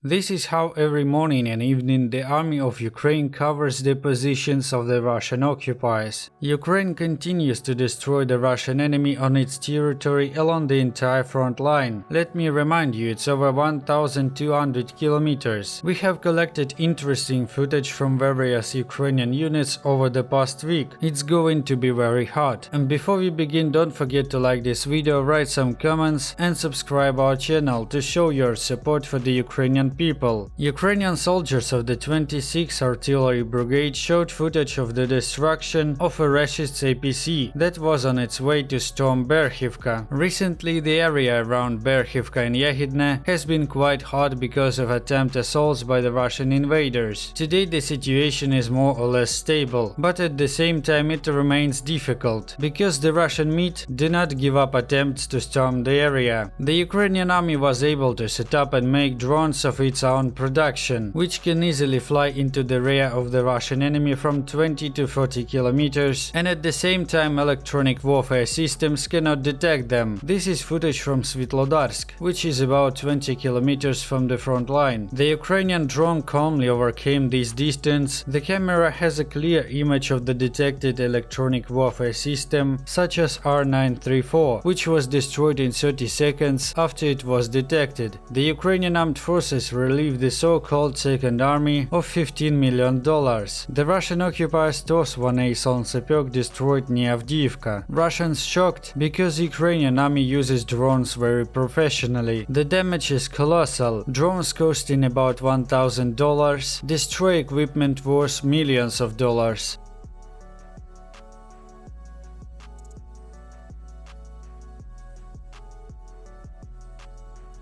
This is how every morning and evening the army of Ukraine covers the positions of the Russian occupiers. Ukraine continues to destroy the Russian enemy on its territory along the entire front line. Let me remind you, it's over 1,200 kilometers. We have collected interesting footage from various Ukrainian units over the past week. It's going to be very hot. And before we begin, don't forget to like this video, write some comments and subscribe our channel to show your support for the Ukrainian people. Ukrainian soldiers of the 26th Artillery Brigade showed footage of the destruction of a rachist APC that was on its way to storm Berkhivka. Recently, the area around Berkhivka and Yahidne has been quite hot because of attempt assaults by the Russian invaders. Today the situation is more or less stable, but at the same time it remains difficult, because the Russian MiG did not give up attempts to storm the area. The Ukrainian army was able to set up and make drones of its own production, which can easily fly into the rear of the Russian enemy from 20 to 40 kilometers, and at the same time electronic warfare systems cannot detect them. This is footage from Svetlodarsk, which is about 20 kilometers from the front line. The Ukrainian drone calmly overcame this distance. The camera has a clear image of the detected electronic warfare system, such as R934, which was destroyed in 30 seconds after it was detected. The Ukrainian armed forces relieved the so-called Second Army of $15 million. The Russian occupiers TOS-1A Solnsepek destroyed near Avdiivka. Russians shocked because Ukrainian army uses drones very professionally. The damage is colossal. Drones costing about $1,000 destroy equipment worth millions of dollars.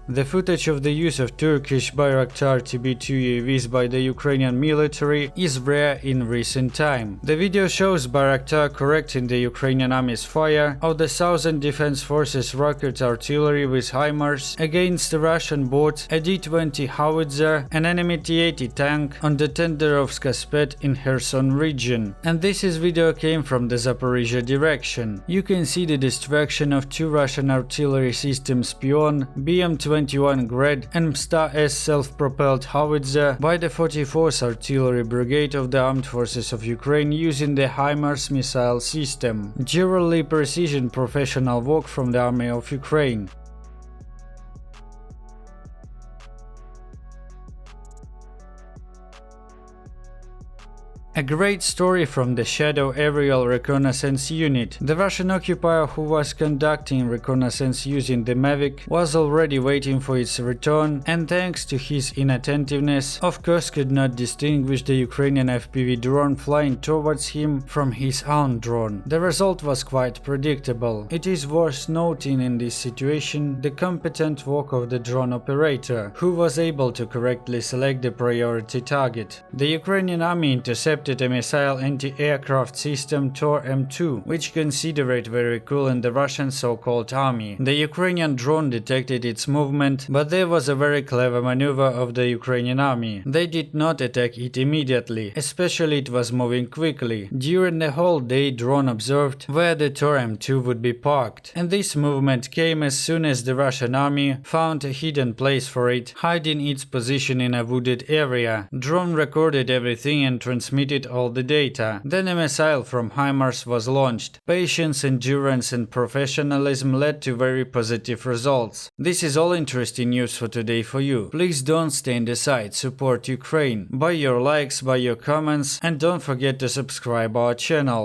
The footage of the use of Turkish Bayraktar TB2 UAVs by the Ukrainian military is rare in recent time. The video shows Bayraktar correcting the Ukrainian army's fire of the Southern Defense Forces rocket artillery with HIMARS against the Russian boats, a D-20 howitzer, an enemy T-80 tank on the Tenderovska Spet in Kherson region. And this video came from the Zaporizhia direction. You can see the destruction of two Russian artillery systems Pion, BM-21 Grad and Msta-S self-propelled howitzer by the 44th Artillery Brigade of the Armed Forces of Ukraine using the HIMARS missile system. Generally precision professional work from the Army of Ukraine. A great story from the Shadow Aerial Reconnaissance Unit. The Russian occupier who was conducting reconnaissance using the Mavic was already waiting for its return, and thanks to his inattentiveness, of course could not distinguish the Ukrainian FPV drone flying towards him from his own drone. The result was quite predictable. It is worth noting in this situation the competent work of the drone operator, who was able to correctly select the priority target. The Ukrainian army intercepted a missile anti-aircraft system Tor-M2, which considered very cool in the Russian so-called army. The Ukrainian drone detected its movement, but there was a very clever maneuver of the Ukrainian army. They did not attack it immediately, especially it was moving quickly. During the whole day, drone observed where the Tor-M2 would be parked, and this movement came as soon as the Russian army found a hidden place for it, hiding its position in a wooded area. Drone recorded everything and transmitted all the data. Then a missile from HIMARS was launched. Patience, endurance and professionalism led to very positive results. This is all interesting news for today for you. Please don't stand aside, support Ukraine by your likes, by your comments, and don't forget to subscribe our channel.